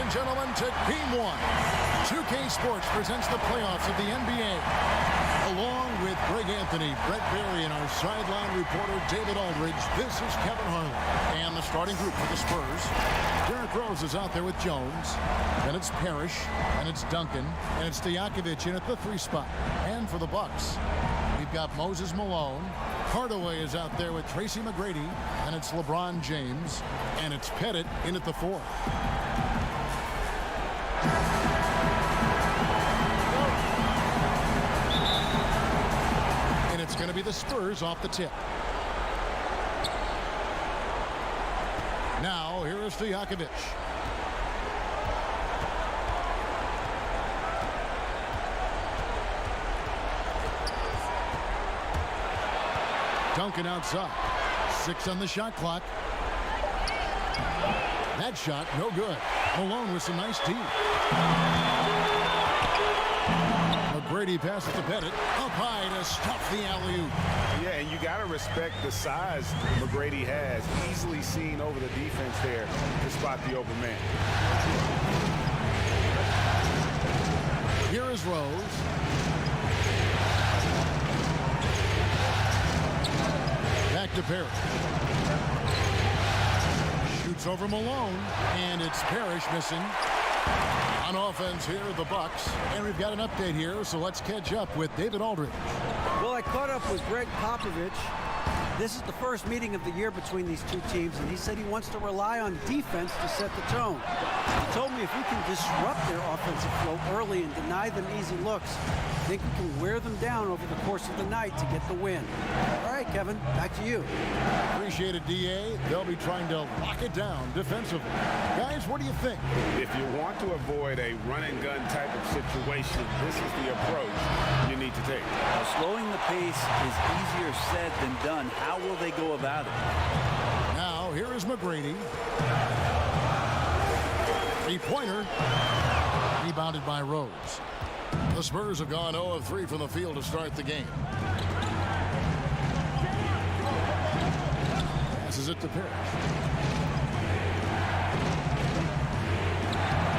and gentlemen, to Game 1. 2K Sports presents the playoffs of the NBA. Along with Greg Anthony, Brett Berry, and our sideline reporter, David Aldridge, this is Kevin Harlan. And the starting group for the Spurs. Derrick Rose is out there with Jones. Then it's Parrish, and it's Duncan, and it's Stojakovic in at the 3 spot. And for the Bucks, we've got Moses Malone. Hardaway is out there with Tracy McGrady, and it's LeBron James, and it's Pettit in at the 4. And it's going to be the Spurs off the tip. Now, here is Stojakovic. Duncan outside. 6 on the shot clock. That shot, no good. Malone with some nice D. McGrady passes to Pettit. Up high to stuff the alley-oop. Yeah, and you got to respect the size McGrady has. Easily seen over the defense there to spot the open man. Here is Rose. Back to Parrish. Shoots over Malone, and it's Parrish missing. On offense here, the Bucks. And we've got an update here, so let's catch up with David Aldridge. Well, I caught up with Greg Popovich. This is the first meeting of the year between these two teams, and he said he wants to rely on defense to set the tone. He told me if we can disrupt their offensive flow early and deny them easy looks, I think we can wear them down over the course of the night to get the win. All right, Kevin, back to you. Appreciate it, D.A. They'll be trying to lock it down defensively. Guys, what do you think? If you want to avoid a run-and-gun type of situation, this is the approach you need to take. Now, slowing the pace is easier said than done. How will they go about it? Now, here is McGrady. 3-pointer. Rebounded by Rose. The Spurs have gone 0 of 3 from the field to start the game. Passes it to Parrish.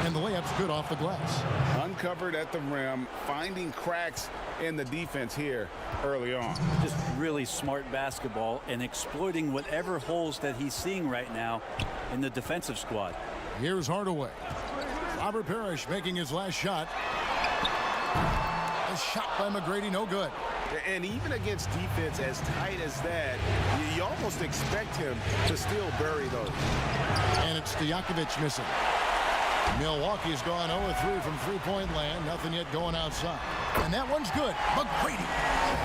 And the layup's good off the glass. Uncovered at the rim, finding cracks in the defense here early on. Just really smart basketball and exploiting whatever holes that he's seeing right now in the defensive squad. Here's Hardaway. Robert Parrish making his last shot. A shot by McGrady, no good. And even against defense as tight as that, you almost expect him to still bury those. And it's Stojakovic missing. Milwaukee's gone 0-3 from three-point land. Nothing yet going outside. And that one's good. McGrady.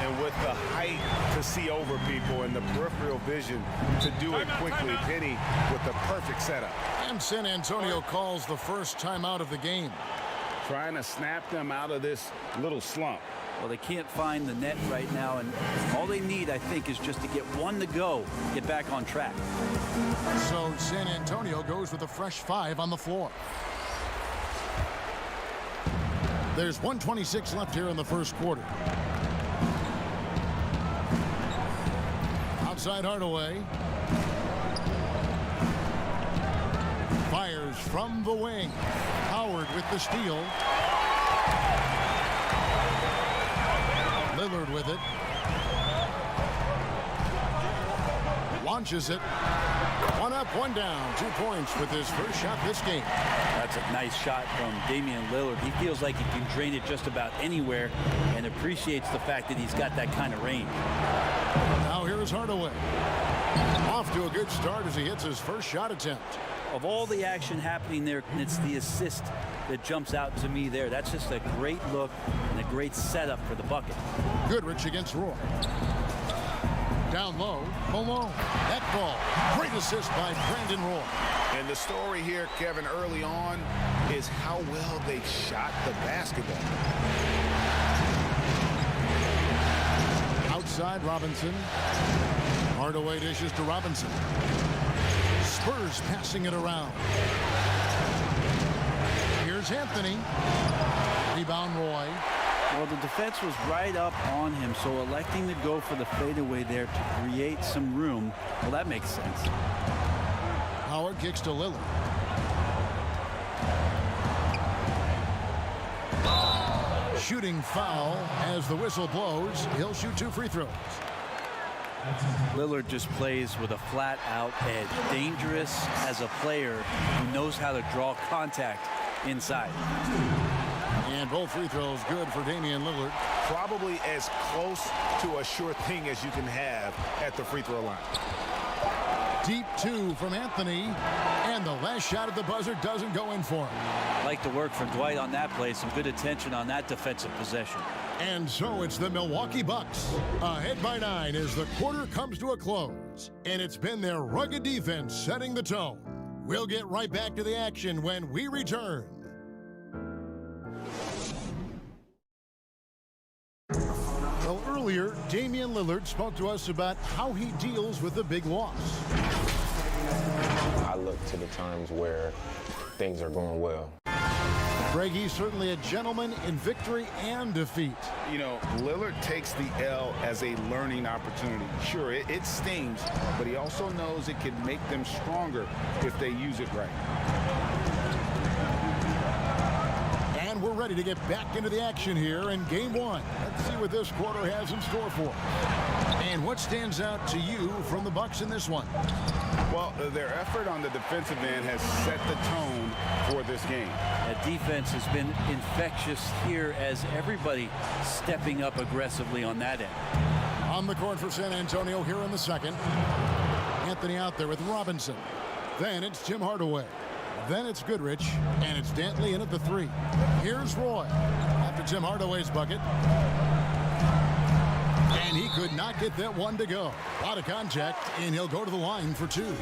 And with the height to see over people and the peripheral vision to do it quickly, Penny with the perfect setup. And San Antonio calls the first timeout of the game. Trying to snap them out of this little slump. Well, they can't find the net right now, and all they need, I think, is just to get one to go, get back on track. So San Antonio goes with a fresh 5 on the floor. There's 1:26 left here in the first quarter. Outside Hardaway. Fires from the wing. Howard with the steal. Lillard with it. Launches it. 1 up, 1 down. 2 points with his first shot this game. That's a nice shot from Damian Lillard. He feels like he can drain it just about anywhere and appreciates the fact that he's got that kind of range. Now here is Hardaway. Off to a good start as he hits his first shot attempt. Of all the action happening there, it's the assist that jumps out to me there. That's just a great look and a great setup for the bucket. Goodrich against Roy. Down low, Malone. That ball. Great assist by Brandon Roy. And the story here, Kevin, early on is how well they shot the basketball. Outside Robinson. Hardaway dishes to Robinson. Spurs passing it around. Here's Anthony. Rebound Roy. Well, the defense was right up on him, so electing to go for the fadeaway there to create some room, well, that makes sense. Howard kicks to Lillard. Shooting foul as the whistle blows. He'll shoot 2 free throws. Lillard just plays with a flat-out edge. Dangerous as a player who knows how to draw contact inside. And both free throws good for Damian Lillard. Probably as close to a sure thing as you can have at the free throw line. Deep 2 from Anthony. And the last shot at the buzzer doesn't go in for him. Like the work from Dwight on that play. Some good attention on that defensive possession. And so it's the Milwaukee Bucks ahead by 9 as the quarter comes to a close. And it's been their rugged defense setting the tone. We'll get right back to the action when we return. Well, earlier, Damian Lillard spoke to us about how he deals with a big loss. I look to the times where things are going well. Greg, he's certainly a gentleman in victory and defeat. You know, Lillard takes the L as a learning opportunity. Sure, it stings, but he also knows it can make them stronger if they use it right. And we're ready to get back into the action here in Game 1. Let's see what this quarter has in store for us. And what stands out to you from the Bucks in this one? Well, their effort on the defensive end has set the tone for this game. That defense has been infectious here as everybody stepping up aggressively on that end. On the court for San Antonio here in the second. Anthony out there with Robinson. Then it's Tim Hardaway. Then it's Goodrich, and it's Dantley in at the 3. Here's Roy after Tim Hardaway's bucket. And he could not get that one to go. Out of contact, and he'll go to the line for 2.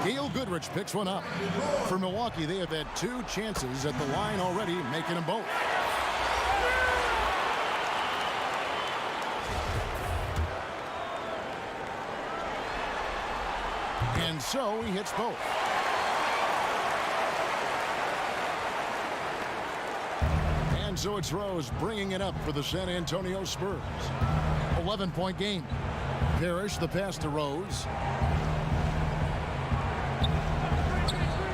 Gail Goodrich picks one up. For Milwaukee, they have had 2 chances at the line already, making them both. And so he hits both. And so it's Rose bringing it up for the San Antonio Spurs. 11-point game. Parrish, the pass to Rose.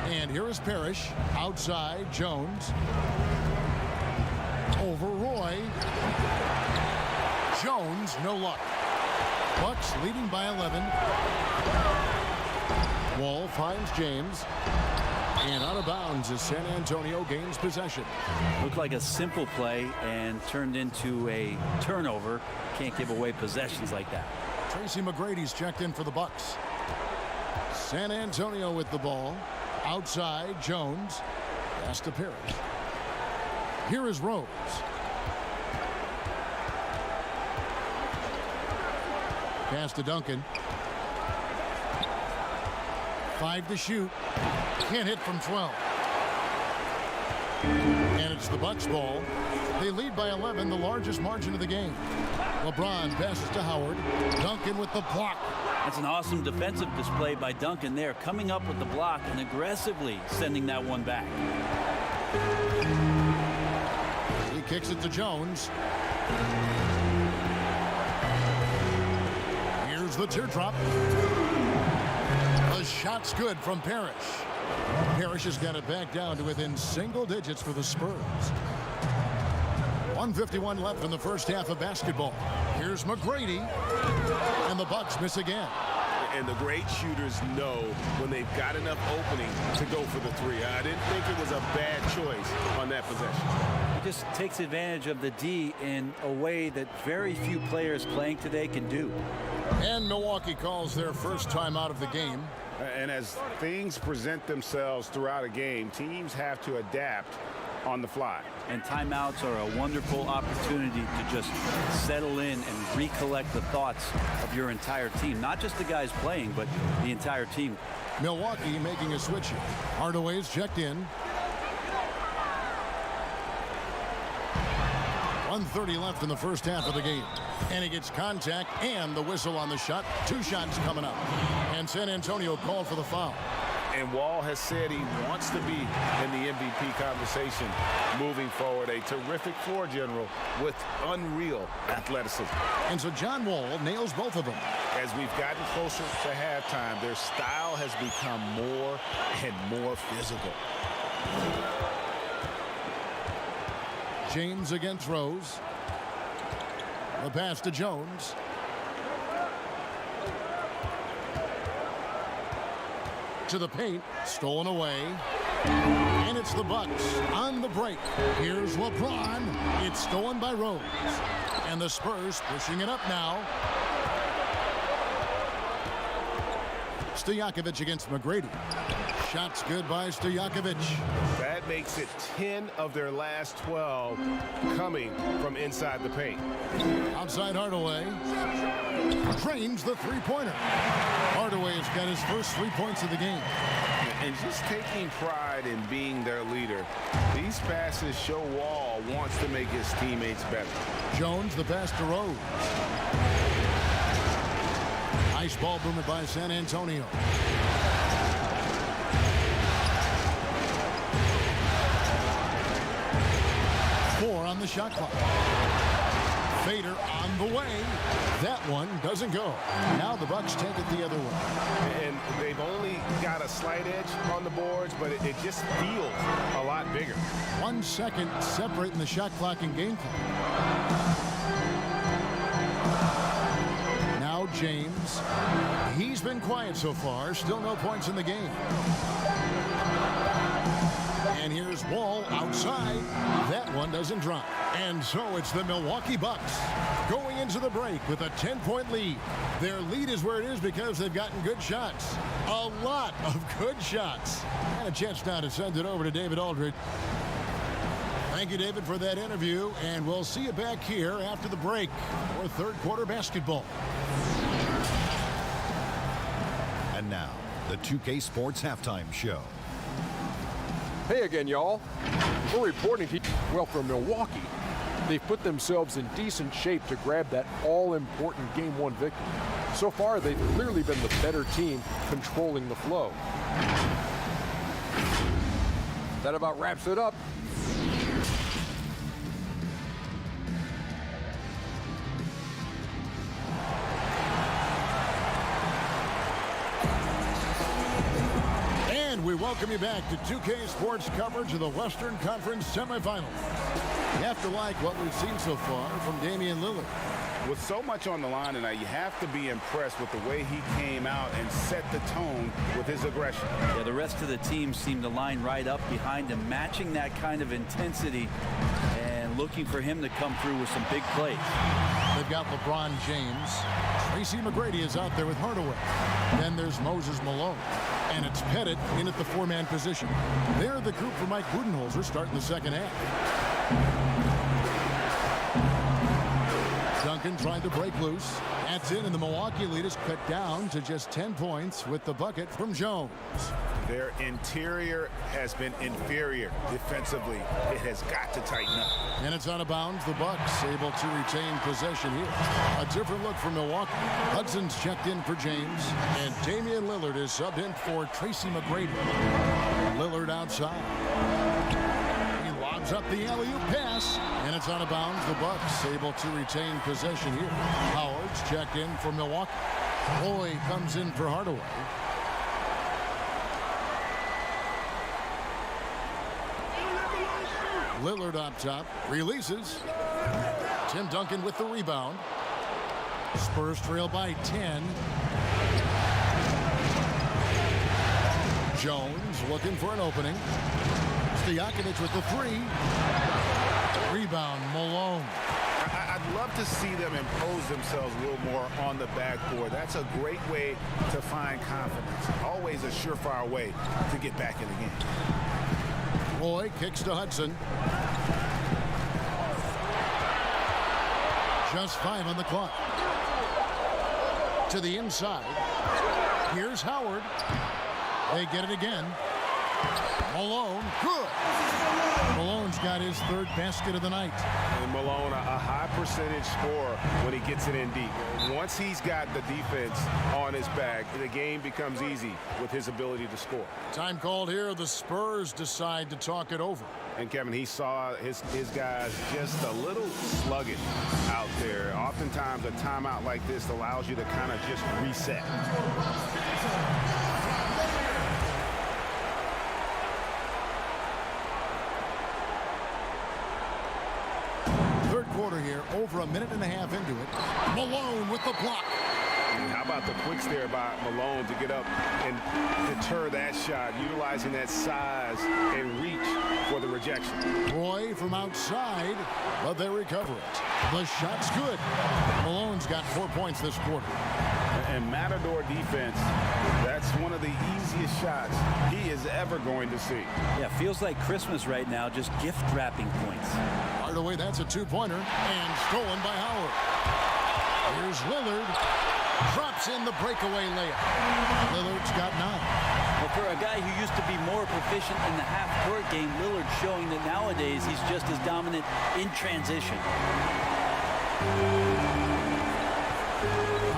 And here is Parrish. Outside, Jones. Over Roy. Jones, no luck. Bucks leading by 11. Wall finds James. And out of bounds as San Antonio gains possession. Looked like a simple play and turned into a turnover. Can't give away possessions like that. Tracy McGrady's checked in for the Bucks. San Antonio with the ball. Outside, Jones. Pass to Parrish. Here is Rose. Pass to Duncan. 5 to shoot. Can't hit from 12. And it's the Bucks ball. They lead by 11, the largest margin of the game. LeBron passes to Howard. Duncan with the block. That's an awesome defensive display by Duncan there, coming up with the block and aggressively sending that one back. He kicks it to Jones. Here's the teardrop. The shot's good from Parrish. Parrish has got it back down to within single digits for the Spurs. 1:51 left in the first half of basketball. Here's McGrady. And the Bucks miss again. And the great shooters know when they've got enough opening to go for the 3. I didn't think it was a bad choice on that possession. He just takes advantage of the D in a way that very few players playing today can do. And Milwaukee calls their first time out of the game. And as things present themselves throughout a game, teams have to adapt on the fly. And timeouts are a wonderful opportunity to just settle in and recollect the thoughts of your entire team. Not just the guys playing, but the entire team. Milwaukee making a switch here. Hardaway's checked in. 1:30 left in the first half of the game. And he gets contact and the whistle on the shot. 2 shots coming up. And San Antonio called for the foul. And Wall has said he wants to be in the MVP conversation moving forward. A terrific floor general with unreal athleticism. And so John Wall nails both of them. As we've gotten closer to halftime, their style has become more and more physical. James against Rose. The pass to Jones. To the paint, stolen away. And it's the Bucks on the break. Here's LeBron. It's stolen by Rose. And the Spurs pushing it up now. Stojakovic against McGrady. Shots good by Stojakovic. That makes it 10 of their last 12 coming from inside the paint. Outside Hardaway. Drains the three-pointer. Hardaway has got his first 3 points of the game. And just taking pride in being their leader. These passes show Wall wants to make his teammates better. Jones, the pass to Rose. Nice ball movement by San Antonio. Four on the shot clock. Fader on the way. That one doesn't go. Now the Bucks take it the other way. And they've only got a slight edge on the boards, but it just feels a lot bigger. 1 second separating the shot clock and game clock. Now James. He's been quiet so far. Still no points in the game. And here's Wall outside. That one doesn't drop. And so it's the Milwaukee Bucks going into the break with a 10-point lead. Their lead is where it is because they've gotten good shots. A lot of good shots. And a chance now to send it over to David Aldridge. Thank you, David, for that interview. And we'll see you back here after the break for third quarter basketball. And now, the 2K Sports Halftime Show. Hey again, y'all. We're reporting to you. Well, from Milwaukee, they've put themselves in decent shape to grab that all-important Game 1 victory. So far, they've clearly been the better team controlling the flow. That about wraps it up. We welcome you back to 2K Sports coverage of the Western Conference Semifinals. You have to like what we've seen so far from Damian Lillard. With so much on the line tonight, you have to be impressed with the way he came out and set the tone with his aggression. Yeah, the rest of the team seemed to line right up behind him, matching that kind of intensity and looking for him to come through with some big plays. They've got LeBron James. Tracy McGrady is out there with Hardaway. Then there's Moses Malone. And it's Pettit in at the four-man position. They're the group for Mike Budenholzer starting the second half. Duncan trying to break loose. That's in, and the Milwaukee lead is cut down to just 10 points with the bucket from Jones. Their interior has been inferior defensively. It has got to tighten up. And it's out of bounds. The Bucks able to retain possession here. A different look for Milwaukee. Hudson's checked in for James, and Damian Lillard is subbed in for Tracy McGrady. Lillard outside. He lobs up the alley-oop pass, and it's out of bounds. The Bucks able to retain possession here. Howard's checked in for Milwaukee. Boyd comes in for Hardaway. Lillard up top, releases. Tim Duncan with the rebound. Spurs trail by 10. Jones looking for an opening. Stojakovic with the three. Rebound, Malone. I'd love to see them impose themselves a little more on the backboard. That's a great way to find confidence. Always a surefire way to get back in the game. Roy kicks to Hudson. Just 5 on the clock. To the inside. Here's Howard. They get it again. Malone, good. Malone's got his third basket of the night. And Malone, a high percentage scorer when he gets it in deep. Once he's got the defense on his back, the game becomes easy with his ability to score. Time called here. The Spurs decide to talk it over. And Kevin, he saw his guys just a little sluggish out there. Oftentimes a timeout like this allows you to kind of just reset. quarter here, over a minute and a half into it. Malone with the block. How about the quicks there by Malone to get up and deter that shot, utilizing that size and reach for the rejection. Roy from outside, but they recover it. The shot's good. Malone's got 4 points this quarter. And Matador defense, that's one of the easiest shots he is ever going to see. Yeah, feels like Christmas right now, just gift wrapping points. Hardaway, that's a two-pointer, and stolen by Howard. Here's Lillard. Drops in the breakaway layup. Lillard's got 9. Well, for a guy who used to be more proficient in the half-court game, Lillard's showing that nowadays he's just as dominant in transition.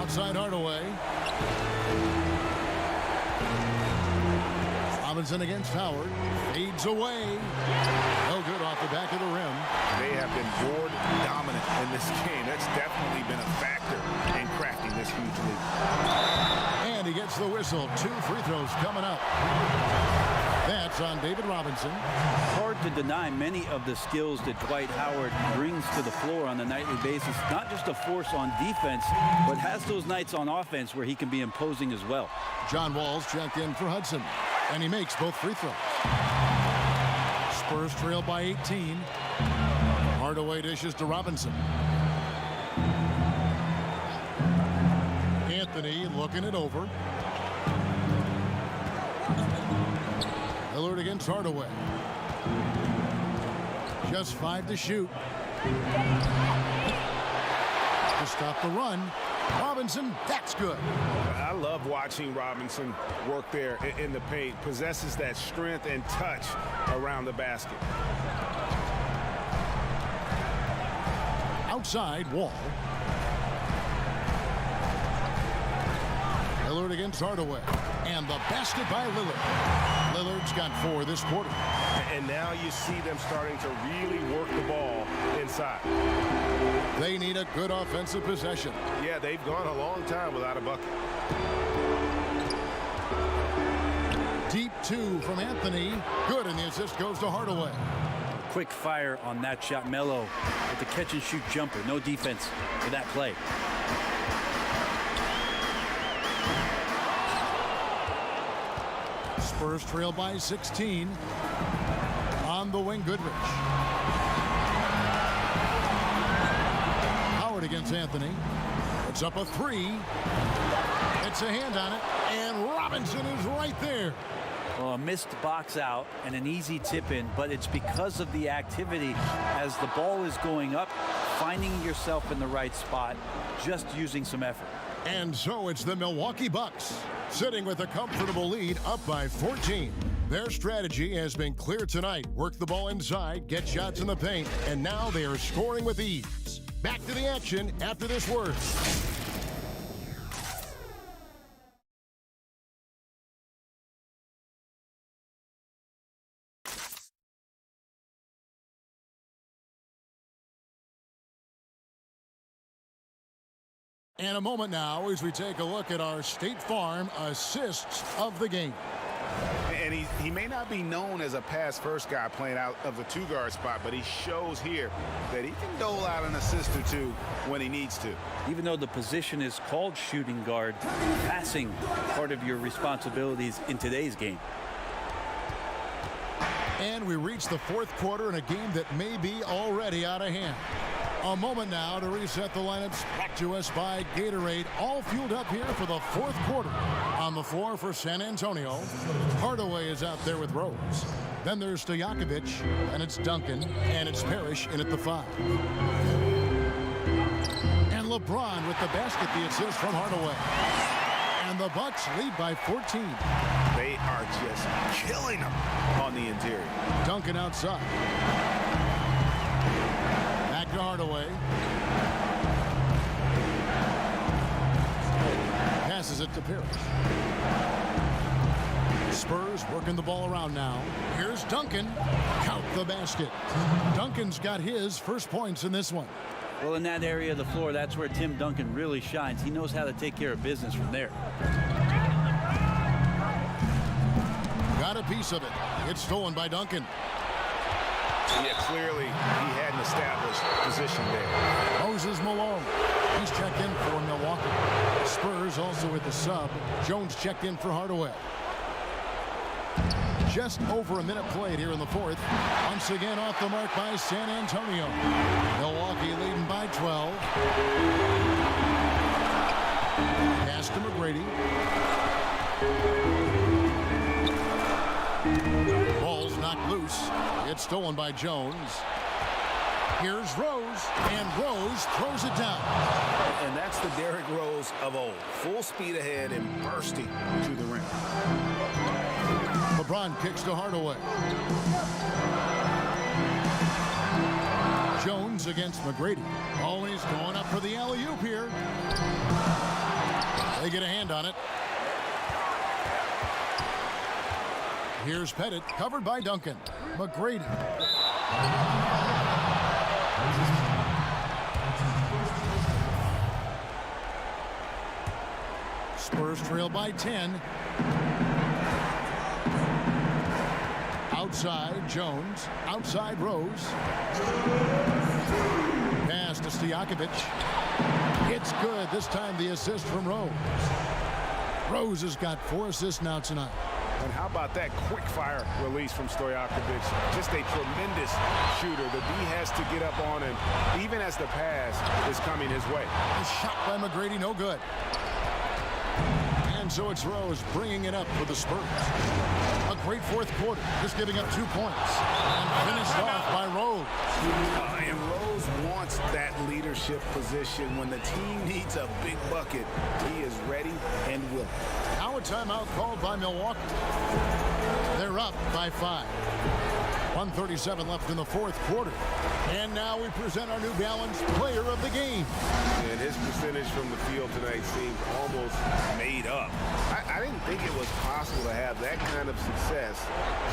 Outside Hardaway. Robinson against Howard. Fades away. No good off the back of the rim. They have been board dominant in this game. That's definitely been a factor in crafting this huge lead. And he gets the whistle. 2 free throws coming up. That's on David Robinson. Hard to deny many of the skills that Dwight Howard brings to the floor on a nightly basis. Not just a force on defense, but has those nights on offense where he can be imposing as well. John Wall's checked in for Hudson, and he makes both free throws. Spurs trail by 18. Hardaway dishes to Robinson. Anthony looking it over. Lillard against Hardaway. Just 5 to shoot. To stop the run. Robinson, that's good. I love watching Robinson work there in the paint. Possesses that strength and touch around the basket. Outside, Wall. Lillard against Hardaway. And the basket by Lillard. Lillard's got 4 this quarter. And now you see them starting to really work the ball inside. They need a good offensive possession. Yeah, they've gone a long time without a bucket. Deep 2 from Anthony. Good, and the assist goes to Hardaway. Quick fire on that shot. Melo with the catch-and-shoot jumper. No defense for that play. Spurs trail by 16. On the wing, Goodrich. Howard against Anthony. It's up a 3. It's a hand on it, and Robinson is right there. Well, a missed box out and an easy tip in, but it's because of the activity as the ball is going up, finding yourself in the right spot, just using some effort. And so it's the Milwaukee Bucks sitting with a comfortable lead, up by 14. Their strategy has been clear tonight. Work the ball inside, get shots in the paint, and now they are scoring with ease. Back to the action after this word. And a moment now as we take a look at our State Farm assists of the game. And he may not be known as a pass-first guy playing out of the 2-guard spot, but he shows here that he can dole out an assist or 2 when he needs to. Even though the position is called shooting guard, passing part of your responsibilities in today's game. And we reach the 4th quarter in a game that may be already out of hand. A moment now to reset the lineups. Brought to us by Gatorade. All fueled up here for the 4th quarter. On the floor for San Antonio, Hardaway is out there with Rose. Then there's Stojakovic, and it's Duncan, and it's Parrish in at the 5. And LeBron with the basket, the assist from Hardaway. And the Bucks lead by 14. They are just killing them on the interior. Duncan outside. Back to Hardaway. Passes it to Parrish. Spurs working the ball around now. Here's Duncan. Count the basket. Duncan's got his first points in this one. Well, in that area of the floor, that's where Tim Duncan really shines. He knows how to take care of business from there. Got a piece of it. It's stolen by Duncan. Yeah, clearly he had an established position there. Moses Malone. He's checked in for Milwaukee. Spurs also with the sub. Jones checked in for Hardaway. Just over a minute played here in the fourth. Once again off the mark by San Antonio. Milwaukee leading by 12. Pass to McGrady. Ball's knocked loose. It's stolen by Jones. Here's Rose, and Rose throws it down. And that's the Derrick Rose of old. Full speed ahead and bursting to the rim. LeBron kicks to Hardaway. Jones against McGrady. Always going up for the alley-oop here. They get a hand on it. Here's Pettit, covered by Duncan. McGrady. Spurs trail by 10. Outside, Jones. Outside, Rose. Pass to Stojakovic. It's good. This time the assist from Rose. Rose has got 4 assists now tonight. And how about that quick fire release from Stojakovic? Just a tremendous shooter. The D has to get up on him, even as the pass is coming his way. A shot by McGrady, no good. And so it's Rose bringing it up for the Spurs. A great fourth quarter, just giving up 2 points. And finished off by Rose. And Rose wants that leadership position. When the team needs a big bucket, he is ready and willing. Now a timeout called by Milwaukee. They're up by 5. 1:37 left in the fourth quarter. And now we present our New Balance Player of the Game. And his percentage from the field tonight seemed almost made up. I didn't think it was possible to have that kind of success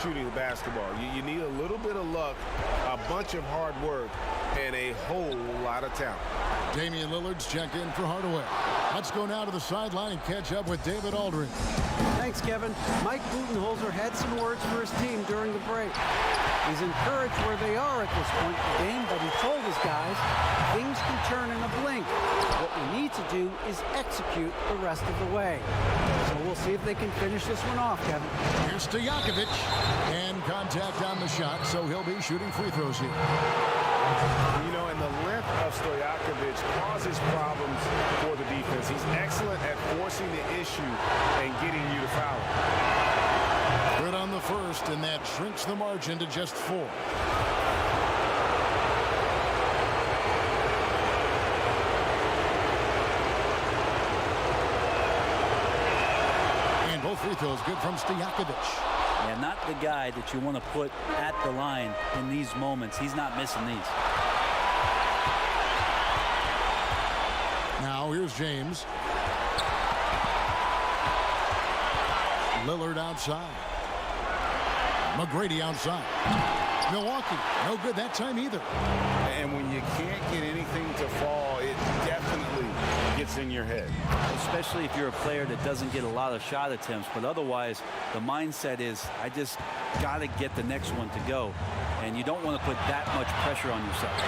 shooting the basketball. You need a little bit of luck, a bunch of hard work, and a whole lot of talent. Damian Lillard's checked in for Hardaway. Let's go now to the sideline and catch up with David Aldridge. Thanks, Kevin. Mike Budenholzer had some words for his team during the break. He's encouraged where they are at this point in the game, but he told his guys things can turn in a blink. What we need to do is execute the rest of the way. So we'll see if they can finish this one off, Kevin. Here's Stojakovic. And contact on the shot, so he'll be shooting free throws here. You know, and the length of Stojakovic causes problems for the defense. He's excellent at forcing the issue and getting you to foul him. Good on the first, and that shrinks the margin to just 4. And both free throws good from Stojakovic. Yeah, not the guy that you want to put at the line in these moments. He's not missing these. Now here's James. Lillard outside. McGrady outside. Milwaukee, no good that time either. And when you can't get anything to fall, it definitely gets in your head. Especially if you're a player that doesn't get a lot of shot attempts. But otherwise, the mindset is, I just got to get the next one to go. And you don't want to put that much pressure on yourself.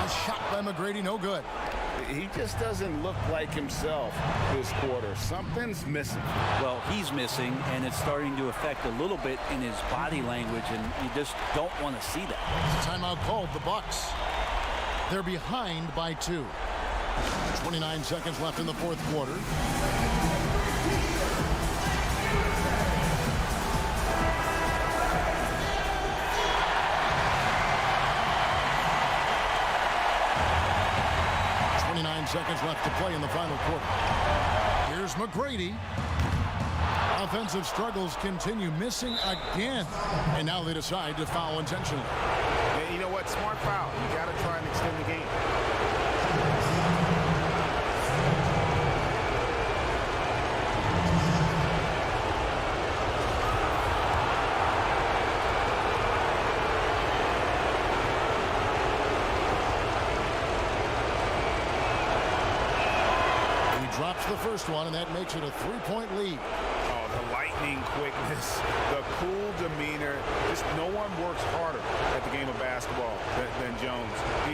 A shot by McGrady, no good. He just doesn't look like himself this quarter. Something's missing. Well, he's missing, and it's starting to affect a little bit in his body language, and you just don't want to see that. Timeout called, the Bucks. They're behind by 2. 29 seconds left in the fourth quarter. Seconds left to play in the final quarter. Here's McGrady. Offensive struggles continue, missing again. And now they decide to foul intentionally. And you know what? Smart foul. You got to try and extend the game. Drops the first one, and that makes it a 3-point lead. Oh, the lightning quickness Just the cool demeanor. Just no one works harder at the game of basketball than Jones.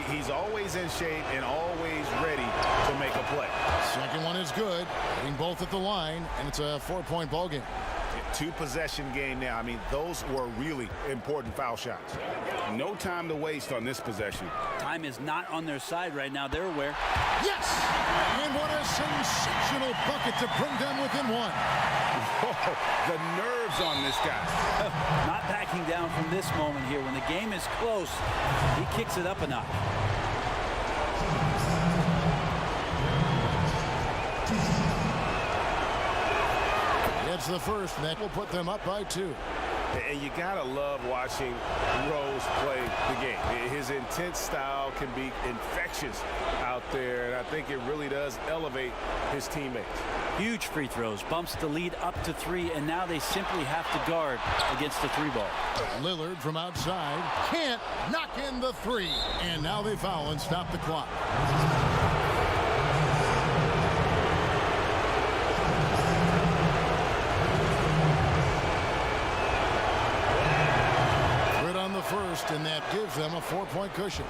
He's always in shape and always ready to make a play. Second one is good. Hitting both at the line, and it's a 4-point ball game. Two-possession game now. I mean, those were really important foul shots. No time to waste on this possession. Time is not on their side right now. They're aware. Yes! And what a sensational bucket to bring them within one. Whoa, the nerves on this guy. Not backing down from this moment here. When the game is close, he kicks it up a notch. It's the first, and that will put them up by 2. And you gotta love watching Rose play the game. His intense style can be infectious out there, and I think it really does elevate his teammates. Huge free throws, bumps the lead up to 3, and now they simply have to guard against the 3-ball. Lillard from outside can't knock in the 3, and now they foul and stop the clock. First, and that gives them a 4-point cushion.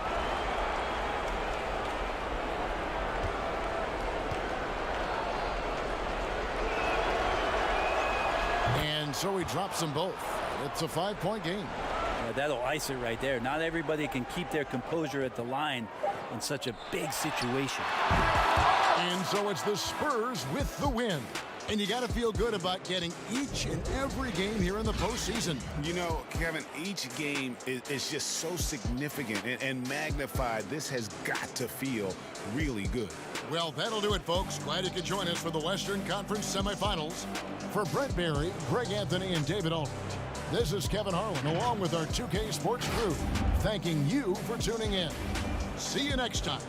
And so he drops them both. It's a 5-point game. Yeah, that'll ice it right there. Not everybody can keep their composure at the line in such a big situation. And so it's the Spurs with the win. And you got to feel good about getting each and every game here in the postseason. You know, Kevin, each game is just so significant and magnified. This has got to feel really good. Well, that'll do it, folks. Glad you could join us for the Western Conference Semifinals. For Brett Barry, Greg Anthony, and David Aldridge, this is Kevin Harlan, along with our 2K Sports crew, thanking you for tuning in. See you next time.